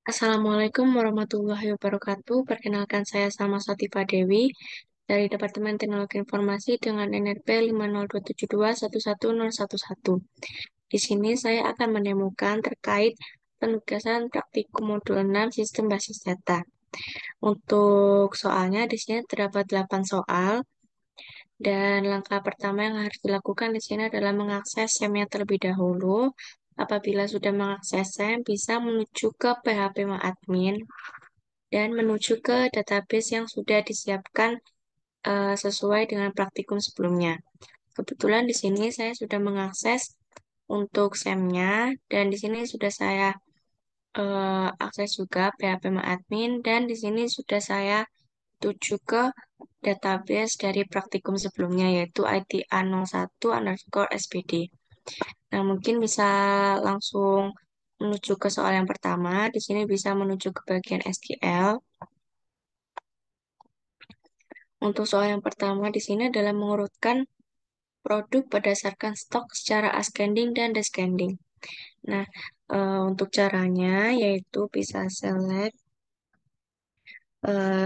Assalamualaikum warahmatullahi wabarakatuh. Perkenalkan saya Salma Satifah Dewi dari Departemen Teknologi Informasi dengan NRP 507211011. Di sini saya akan menemukan terkait penugasan praktikum modul 6 Sistem Basis Data. Untuk soalnya di sini terdapat 8 soal dan langkah pertama yang harus dilakukan di sini adalah mengakses SEM-nya terlebih dahulu. Apabila sudah mengakses SEM, bisa menuju ke PHP admin dan menuju ke database yang sudah disiapkan sesuai dengan praktikum sebelumnya. Kebetulan di sini saya sudah mengakses untuk SEM-nya dan di sini sudah saya akses juga PHP admin dan di sini sudah saya tuju ke database dari praktikum sebelumnya yaitu ITA01_SPD. Nah, mungkin bisa langsung menuju ke soal yang pertama. Di sini bisa menuju ke bagian SQL. Untuk soal yang pertama di sini adalah mengurutkan produk berdasarkan stok secara ascending dan descending. Nah, untuk caranya yaitu bisa select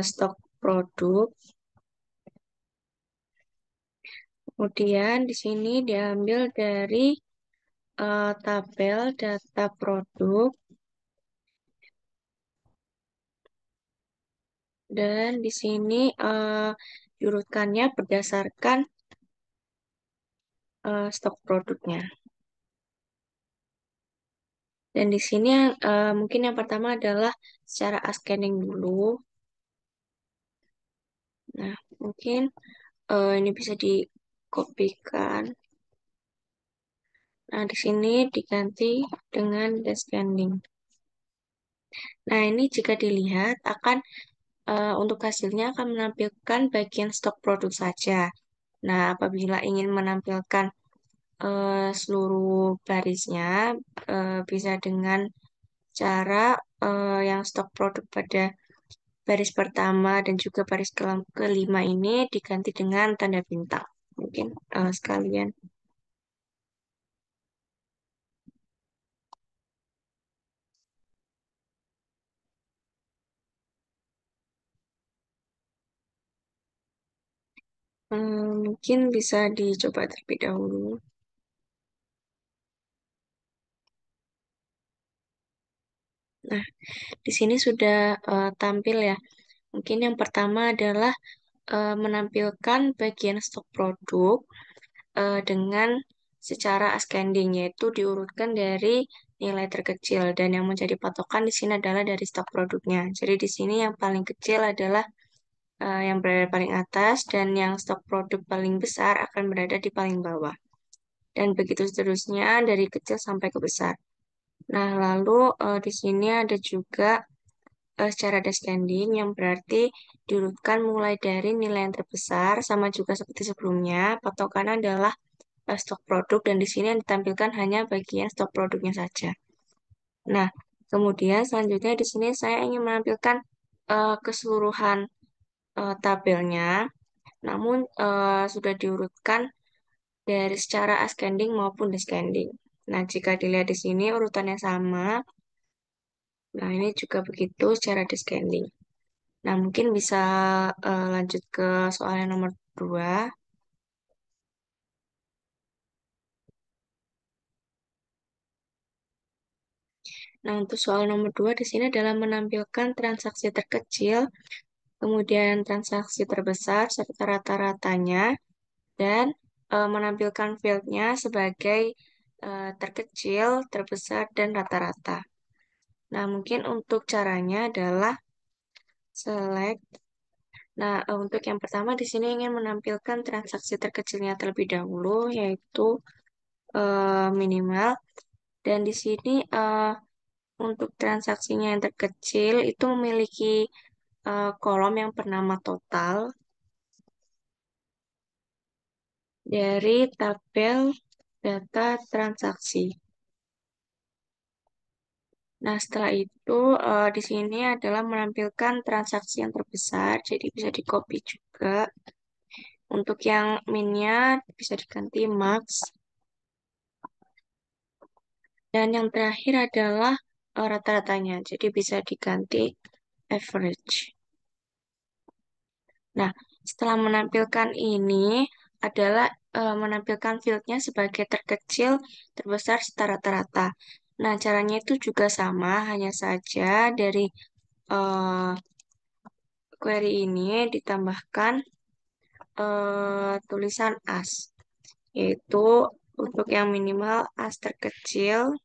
stok produk, kemudian di sini diambil dari tabel data produk dan di sini diurutkannya berdasarkan stok produknya. Dan di sini mungkin yang pertama adalah secara ascending dulu. Nah, mungkin ini bisa dikopikan. Nah, di sini diganti dengan descending. Nah, ini jika dilihat akan untuk hasilnya akan menampilkan bagian stok produk saja. Nah, apabila ingin menampilkan seluruh barisnya, bisa dengan cara yang stok produk pada baris pertama dan juga baris kelima ini diganti dengan tanda bintang. Mungkin sekalian. Mungkin bisa dicoba terlebih dahulu. Nah, di sini sudah tampil ya. Mungkin yang pertama adalah menampilkan bagian stok produk dengan secara ascending, yaitu diurutkan dari nilai terkecil. Dan yang menjadi patokan di sini adalah dari stok produknya. Jadi di sini yang paling kecil adalah yang berada paling atas dan yang stok produk paling besar akan berada di paling bawah. Dan begitu seterusnya dari kecil sampai ke besar. Nah, lalu di sini ada juga secara descending yang berarti diurutkan mulai dari nilai yang terbesar sama juga seperti sebelumnya. Patokan adalah stok produk dan di sini yang ditampilkan hanya bagian stok produknya saja. Nah, kemudian selanjutnya di sini saya ingin menampilkan keseluruhan tabelnya, namun sudah diurutkan dari secara ascending maupun descending. Nah, jika dilihat di sini urutannya sama. Nah, ini juga begitu secara descending. Nah, mungkin bisa lanjut ke soal yang nomor 2. Nah, untuk soal nomor 2 di sini adalah menampilkan transaksi terkecil, kemudian transaksi terbesar serta rata-ratanya, dan menampilkan fieldnya sebagai terkecil, terbesar, dan rata-rata. Nah, mungkin untuk caranya adalah select. Nah, untuk yang pertama di sini ingin menampilkan transaksi terkecilnya terlebih dahulu, yaitu minimal. Dan di sini untuk transaksinya yang terkecil itu memiliki kolom yang bernama total dari tabel data transaksi. Nah, setelah itu di sini adalah menampilkan transaksi yang terbesar, jadi bisa di-copy juga. Untuk yang minnya bisa diganti max. Dan yang terakhir adalah rata-ratanya. Jadi bisa diganti average. Nah, setelah menampilkan ini adalah menampilkan fieldnya sebagai terkecil, terbesar, serta rata-rata. Nah, caranya itu juga sama, hanya saja dari eh, query ini ditambahkan tulisan as, yaitu untuk yang minimal as terkecil,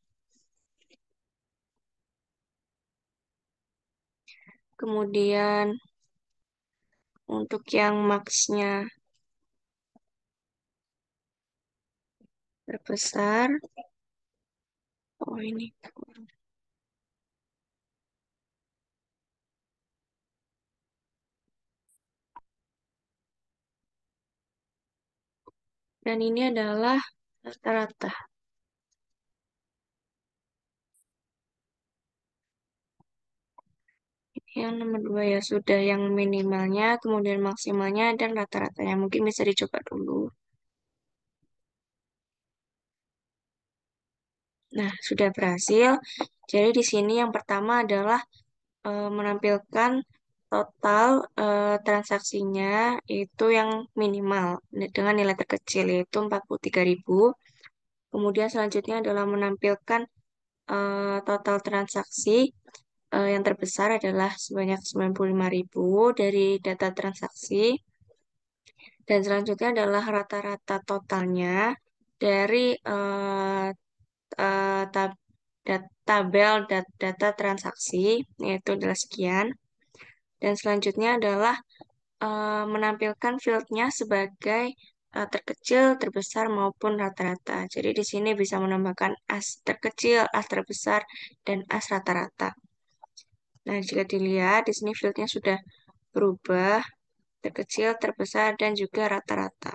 kemudian untuk yang max-nya terbesar. Oh, ini. Dan ini adalah rata-rata. Yang nomor dua ya sudah yang minimalnya, kemudian maksimalnya, dan rata-ratanya. Mungkin bisa dicoba dulu. Nah, sudah berhasil. Jadi di sini yang pertama adalah menampilkan total transaksinya itu yang minimal dengan nilai terkecil yaitu 43.000. Kemudian selanjutnya adalah menampilkan total transaksi yang terbesar adalah sebanyak 95.000 dari data transaksi. Dan selanjutnya adalah rata-rata totalnya dari tabel data transaksi, yaitu adalah sekian. Dan selanjutnya adalah menampilkan fieldnya sebagai terkecil, terbesar, maupun rata-rata. Jadi di sini bisa menambahkan as terkecil, as terbesar, dan as rata-rata. Nah, jika dilihat, di sini fieldnya sudah berubah, terkecil, terbesar, dan juga rata-rata.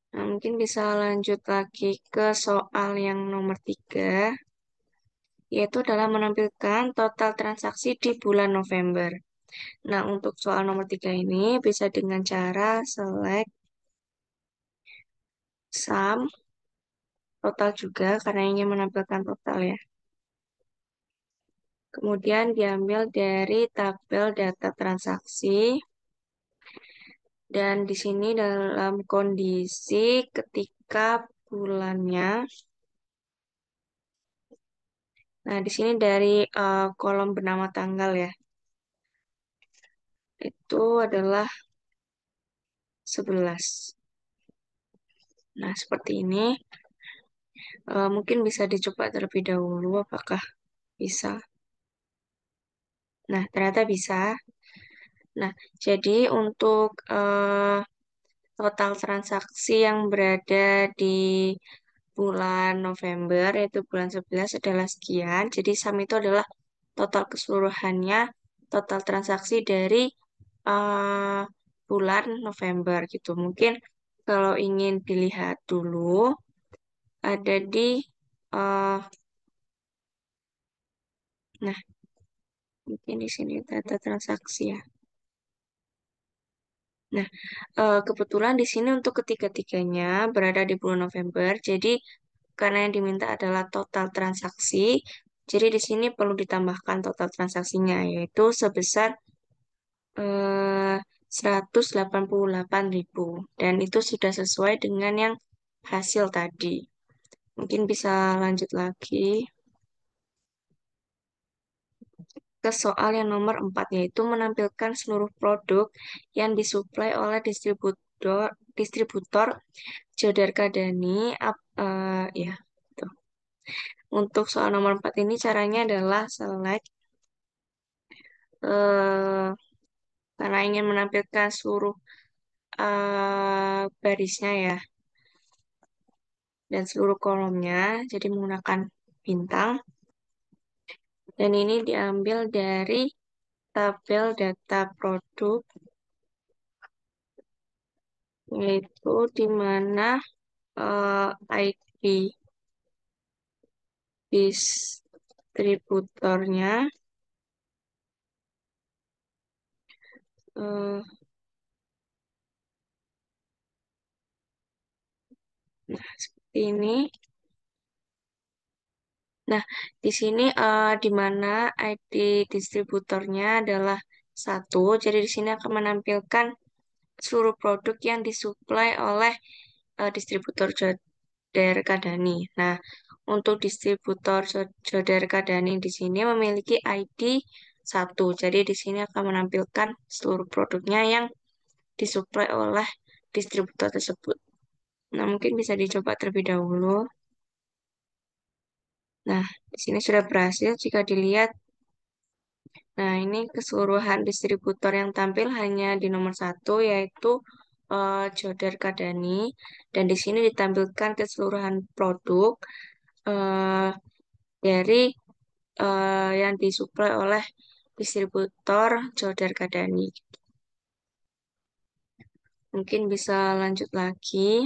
Nah, mungkin bisa lanjut lagi ke soal yang nomor 3, yaitu adalah menampilkan total transaksi di bulan November. Nah, untuk soal nomor 3 ini bisa dengan cara select sum, total juga, karena ingin menampilkan total ya. Kemudian diambil dari tabel data transaksi, dan di sini dalam kondisi ketika bulannya. Nah, di sini dari kolom bernama tanggal ya. Itu adalah 11. Nah, seperti ini. Mungkin bisa dicoba terlebih dahulu apakah bisa. Nah, ternyata bisa. Nah, jadi untuk total transaksi yang berada di bulan November, yaitu bulan 11 adalah sekian. Jadi, sum itu adalah total keseluruhannya, total transaksi dari eh, bulan November gitu. Mungkin kalau ingin dilihat dulu, ada di eh, nah, mungkin di sini data transaksi ya. Nah, kebetulan di sini untuk ketiga-tiganya berada di bulan November. Jadi karena yang diminta adalah total transaksi, jadi di sini perlu ditambahkan total transaksinya yaitu sebesar eh, 188.000, dan itu sudah sesuai dengan yang hasil tadi. Mungkin bisa lanjut lagi ke soal yang nomor 4, yaitu menampilkan seluruh produk yang disuplai oleh distributor Jodarka Dani. Ya, tuh. Untuk soal nomor 4 ini caranya adalah select eh, karena ingin menampilkan seluruh barisnya ya dan seluruh kolomnya, jadi menggunakan bintang. Dan ini diambil dari tabel data produk, yaitu di mana ID distributornya eh, nah seperti ini. Nah, di sini di mana ID distributornya adalah satu, jadi di sini akan menampilkan seluruh produk yang disuplai oleh distributor Joder Kadani. Nah, untuk distributor Joder Kadani di sini memiliki ID satu, jadi di sini akan menampilkan seluruh produknya yang disuplai oleh distributor tersebut. Nah, mungkin bisa dicoba terlebih dahulu. Nah, di sini sudah berhasil jika dilihat. Nah, ini keseluruhan distributor yang tampil hanya di nomor satu, yaitu Jodar Kadani. Dan di sini ditampilkan keseluruhan produk eh, dari yang disuplai oleh distributor Jodar Kadani. Mungkin bisa lanjut lagi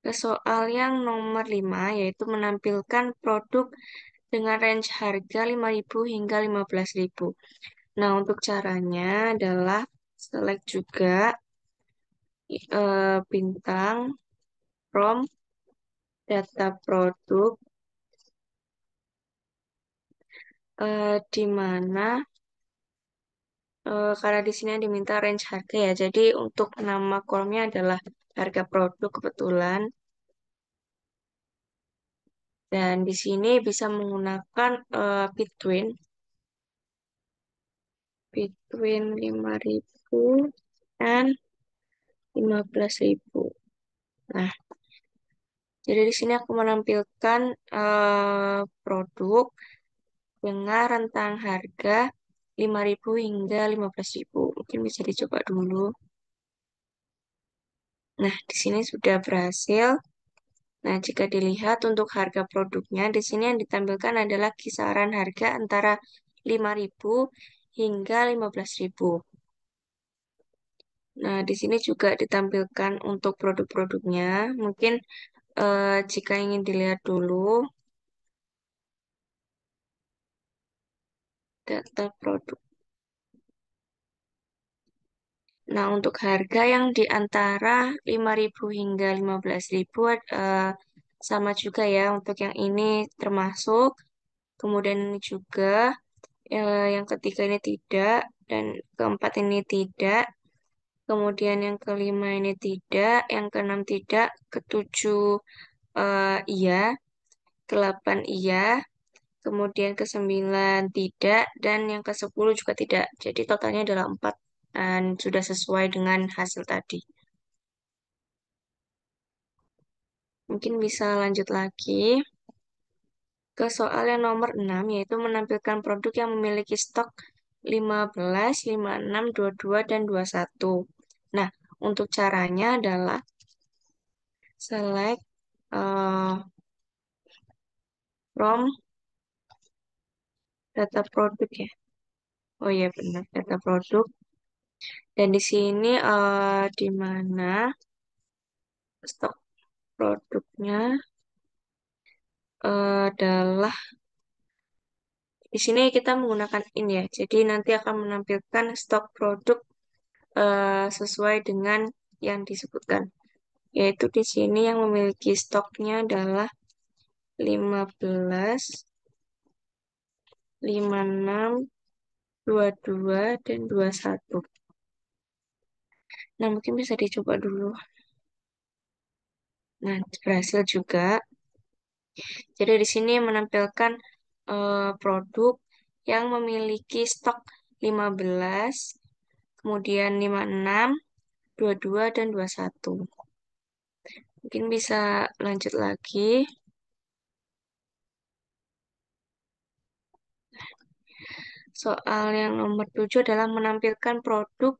ke soal yang nomor 5, yaitu menampilkan produk dengan range harga 5.000 hingga 15.000. Nah, untuk caranya adalah select juga bintang from data produk di mana karena di sini diminta range harga ya. Jadi untuk nama kolomnya adalah harga produk kebetulan, dan di sini bisa menggunakan between 5.000 dan 15.000. Nah, jadi di sini aku menampilkan produk dengan rentang harga 5.000 hingga 15.000. Mungkin bisa dicoba dulu. Nah, di sini sudah berhasil. Nah, jika dilihat untuk harga produknya, di sini yang ditampilkan adalah kisaran harga antara 5.000 hingga 15.000. Nah, di sini juga ditampilkan untuk produk-produknya. Mungkin jika ingin dilihat dulu data produk. Nah, untuk harga yang di antara 5.000 hingga 15.000 sama juga ya. Untuk yang ini termasuk, kemudian ini juga, yang ketiga ini tidak, dan keempat ini tidak, kemudian yang kelima ini tidak, yang keenam tidak, ketujuh iya, ke-8 iya, kemudian ke-9 tidak, dan yang ke-10 juga tidak. Jadi totalnya adalah 4 dan sudah sesuai dengan hasil tadi. Mungkin bisa lanjut lagi ke soal yang nomor 6, yaitu menampilkan produk yang memiliki stok 15, 56, 22, dan 21. Nah, untuk caranya adalah select from data produk ya. Oh iya benar, data produk. Dan di sini di mana stok produknya adalah di sini kita menggunakan ini ya. Jadi nanti akan menampilkan stok produk sesuai dengan yang disebutkan. Yaitu di sini yang memiliki stoknya adalah 15, 56, 22, dan 21. Nah, mungkin bisa dicoba dulu. Nah, berhasil juga. Jadi di sini menampilkan produk yang memiliki stok 15, kemudian 56, 22, dan 21. Mungkin bisa lanjut lagi. Soal yang nomor 7 adalah menampilkan produk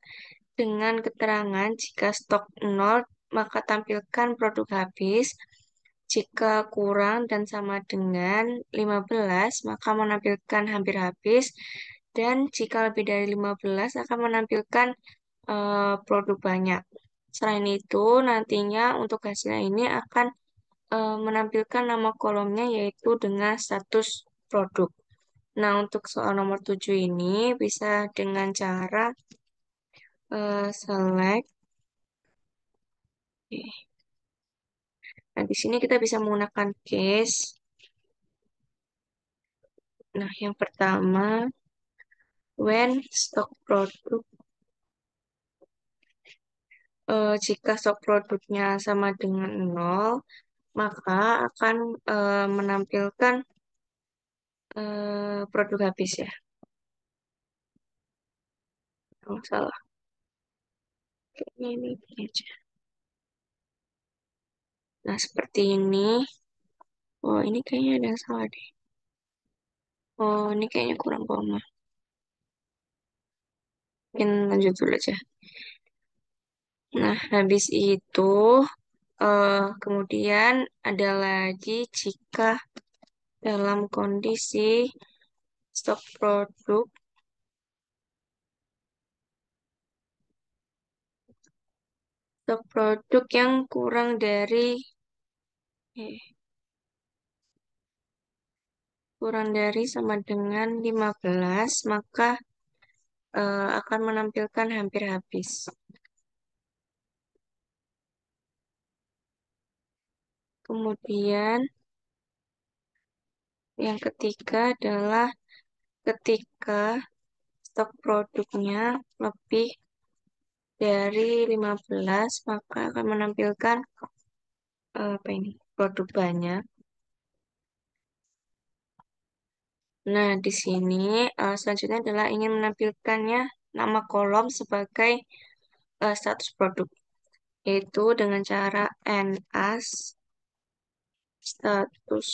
dengan keterangan jika stok 0, maka tampilkan produk habis. Jika kurang dan sama dengan 15, maka menampilkan hampir habis. Dan jika lebih dari 15, akan menampilkan produk banyak. Selain itu, nantinya untuk hasilnya ini akan menampilkan nama kolomnya yaitu dengan status produk. Nah, untuk soal nomor 7 ini bisa dengan cara select. Oke. Nah, di sini kita bisa menggunakan case. Nah, yang pertama, when stock product, jika stok produknya sama dengan nol, maka akan menampilkan produk habis ya. Kalau salah, kayaknya ini aja. Nah, seperti ini. Oh, ini kayaknya ada yang salah deh. Oh, ini kayaknya kurang koma. Mungkin lanjut dulu aja. Nah, habis itu, kemudian ada lagi jika dalam kondisi stok produk, stok produk yang eh, kurang dari sama dengan 15, maka akan menampilkan hampir habis. Kemudian yang ketiga adalah ketika stok produknya lebih dari 15, maka akan menampilkan apa ini? Produk banyak. Nah, di sini selanjutnya adalah ingin menampilkannya nama kolom sebagai status produk, yaitu dengan cara NAS status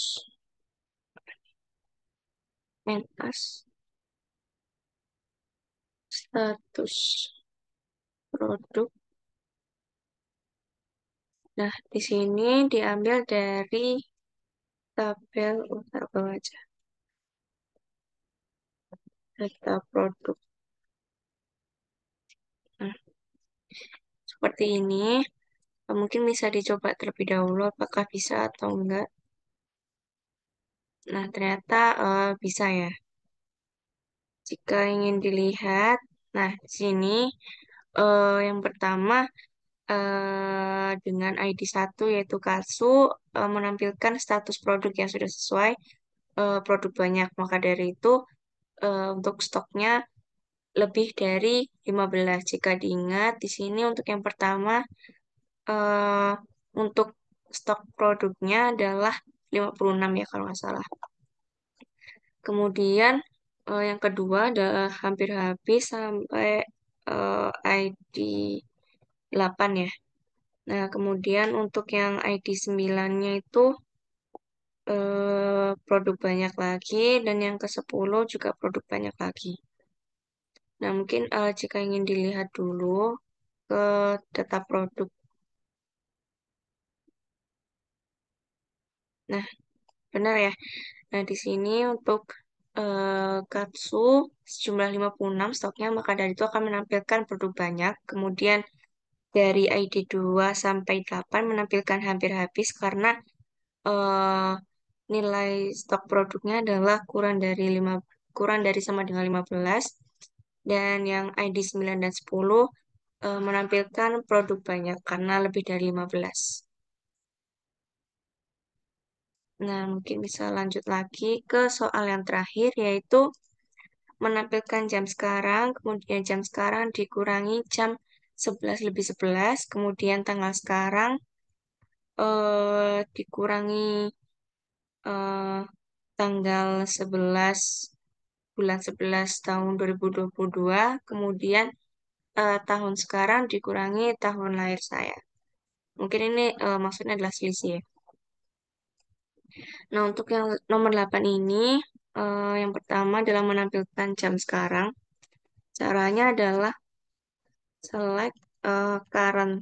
NAS status produk. Nah, di sini diambil dari tabel, taruh bawah aja, data produk. Nah, seperti ini. Mungkin bisa dicoba terlebih dahulu apakah bisa atau enggak. Nah, ternyata bisa ya. Jika ingin dilihat, nah di sini yang pertama dengan ID 1 yaitu Katsu menampilkan status produk yang sudah sesuai produk banyak. Maka dari itu untuk stoknya lebih dari 15. Jika diingat di sini untuk yang pertama eh, untuk stok produknya adalah 56 ya kalau nggak salah. Kemudian yang kedua adalah hampir habis sampai ID 8 ya. Nah, kemudian untuk yang ID 9-nya itu produk banyak lagi dan yang ke-10 juga produk banyak lagi. Nah, mungkin jika ingin dilihat dulu ke data produk. Nah, benar ya. Nah, di sini untuk Katsu sejumlah 56 stoknya, maka dari itu akan menampilkan produk banyak. Kemudian dari ID 2 sampai 8 menampilkan hampir habis karena eh, nilai stok produknya adalah kurang dari sama dengan 15. Dan yang ID 9 dan 10 menampilkan produk banyak karena lebih dari 15. Nah, mungkin bisa lanjut lagi ke soal yang terakhir, yaitu menampilkan jam sekarang, kemudian jam sekarang dikurangi jam 11 lebih 11, kemudian tanggal sekarang dikurangi eh, tanggal 11 bulan 11 tahun 2022, kemudian tahun sekarang dikurangi tahun lahir saya. Mungkin ini maksudnya adalah selisih ya. Nah, untuk yang nomor 8 ini, yang pertama adalah menampilkan jam sekarang. Caranya adalah select current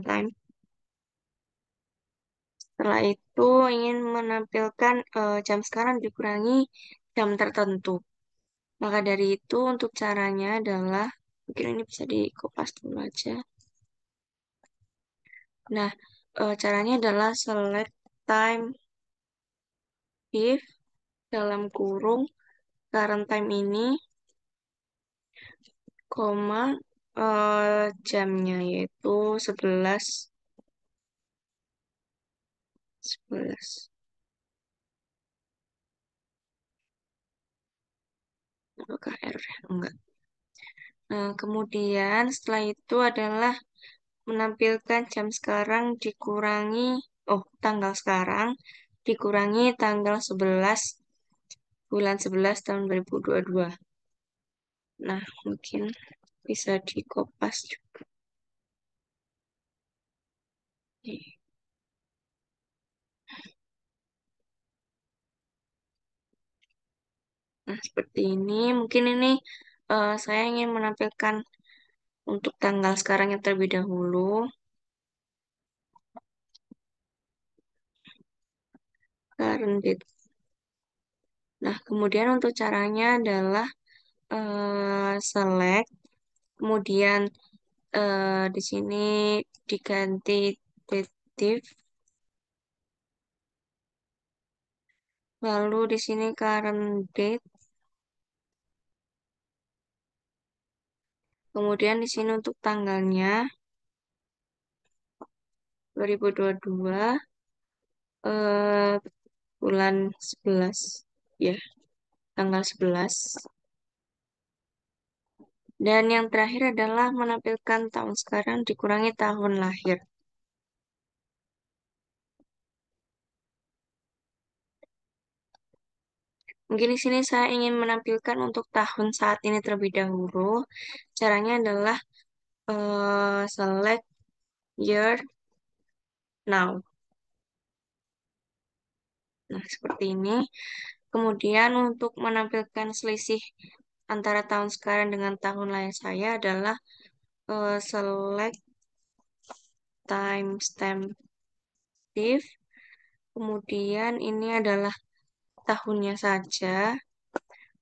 time. Setelah itu ingin menampilkan jam sekarang dikurangi jam tertentu. Maka dari itu untuk caranya adalah, mungkin ini bisa dikopas dulu aja. Nah, caranya adalah select time if dalam kurung current time ini, koma jamnya yaitu 11 11. Apakah error ya? Enggak. Nah, kemudian setelah itu adalah menampilkan jam sekarang dikurangi, tanggal sekarang dikurangi tanggal 11 bulan 11 tahun 2022. Nah, mungkin bisa dikopas juga. Nih. Nah, seperti ini. Mungkin ini saya ingin menampilkan untuk tanggal sekarang yang terlebih dahulu. Current date. Nah, kemudian untuk caranya adalah select, kemudian di sini diganti dative, lalu di sini current date, kemudian di sini untuk tanggalnya 2022 eh, bulan 11 ya, tanggal 11. Dan yang terakhir adalah menampilkan tahun sekarang dikurangi tahun lahir. Mungkin di sini saya ingin menampilkan untuk tahun saat ini terlebih dahulu. Caranya adalah select year now. Nah, seperti ini. Kemudian untuk menampilkan selisih antara tahun sekarang dengan tahun lahir saya adalah select timestamp div. Kemudian ini adalah tahunnya saja,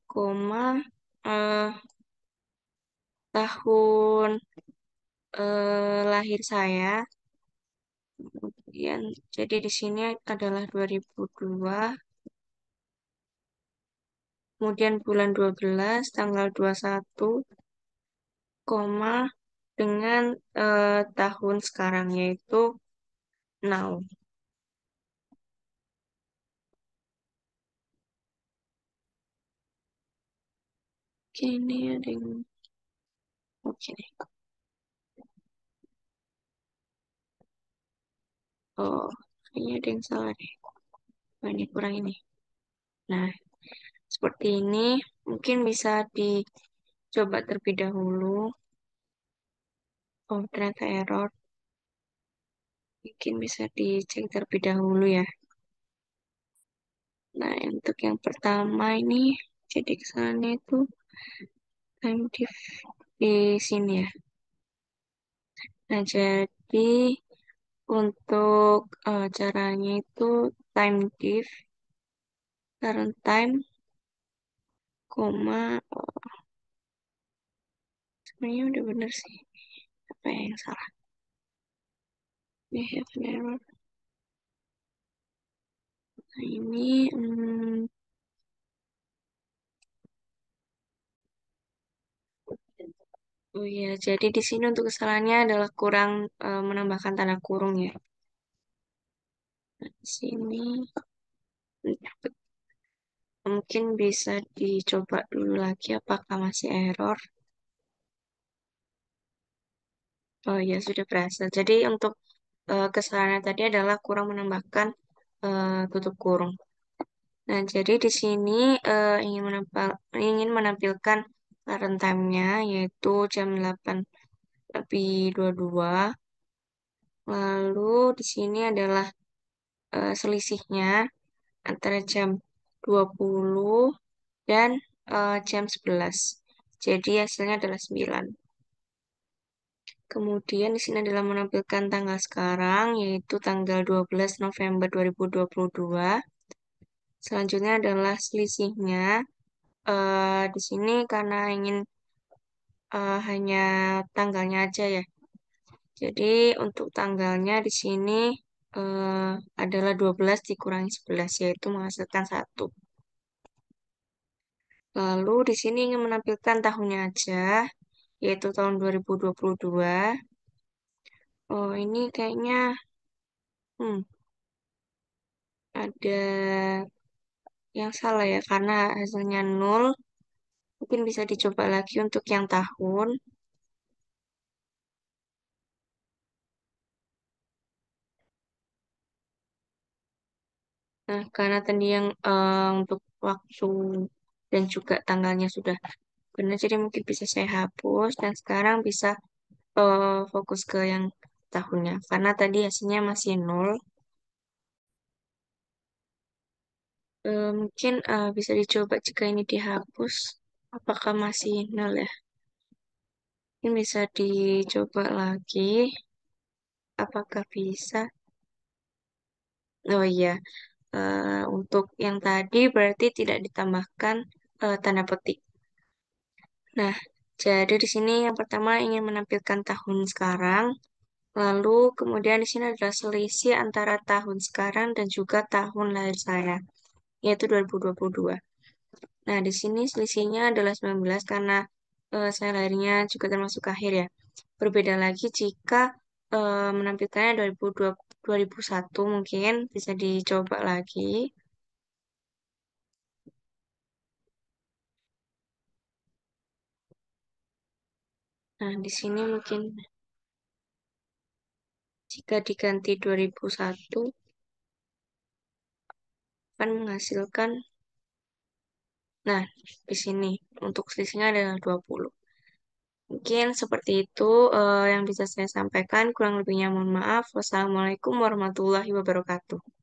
koma eh, tahun lahir saya. Kemudian jadi di sini adalah 2002. Kemudian bulan 12 tanggal 21, koma dengan tahun sekarang yaitu now. Oke, ini ada yang oke deh. Oh, kayaknya ada yang salah deh. Oh, ini kurang ini. Nah, seperti ini mungkin bisa dicoba terlebih dahulu. Oh, ternyata error. Mungkin bisa dicek terlebih dahulu ya. Nah, untuk yang pertama ini jadi kesalahannya itu time diff di sini ya. Nah, jadi untuk caranya itu time diff current time, koma, sebenarnya udah bener sih. Apa yang salah? We have an error. Nah, ini oh iya, jadi di sini untuk kesalahannya adalah kurang menambahkan tanda kurung ya. Nah, di sini mungkin bisa dicoba dulu lagi apakah masih error. Oh iya, sudah berhasil. Jadi untuk kesalahan tadi adalah kurang menambahkan tutup kurung. Nah, jadi di sini ingin menampilkan current time-nya yaitu jam 8 lebih 22. Lalu di sini adalah selisihnya antara jam 20 dan jam 11. Jadi hasilnya adalah 9. Kemudian di sini adalah menampilkan tanggal sekarang, yaitu tanggal 12 November 2022. Selanjutnya adalah selisihnya. Di sini karena ingin hanya tanggalnya aja ya. Jadi untuk tanggalnya di sini eh, adalah 12 dikurangi 11, yaitu menghasilkan 1. Lalu di sini ingin menampilkan tahunnya aja, yaitu tahun 2022. Oh, ini kayaknya, hmm, ada yang salah ya, karena hasilnya nol. Mungkin bisa dicoba lagi untuk yang tahun. Nah, karena tadi yang untuk waktu dan juga tanggalnya sudah benar, jadi mungkin bisa saya hapus dan sekarang bisa fokus ke yang tahunnya. Karena tadi hasilnya masih nol. Mungkin bisa dicoba jika ini dihapus. Apakah masih nol ya? Ini bisa dicoba lagi. Apakah bisa? Oh iya, untuk yang tadi berarti tidak ditambahkan tanda petik. Nah, jadi di sini yang pertama ingin menampilkan tahun sekarang, lalu kemudian di sini adalah selisih antara tahun sekarang dan juga tahun lahir saya, yaitu 2022. Nah, di sini selisihnya adalah 19 karena saya lahirnya juga termasuk akhir ya. Berbeda lagi jika menampilkannya 2001 mungkin bisa dicoba lagi. Nah, di sini mungkin jika diganti 2001 akan menghasilkan, nah, di sini untuk selisihnya adalah 20. Mungkin seperti itu yang bisa saya sampaikan. Kurang lebihnya mohon maaf. Wassalamualaikum warahmatullahi wabarakatuh.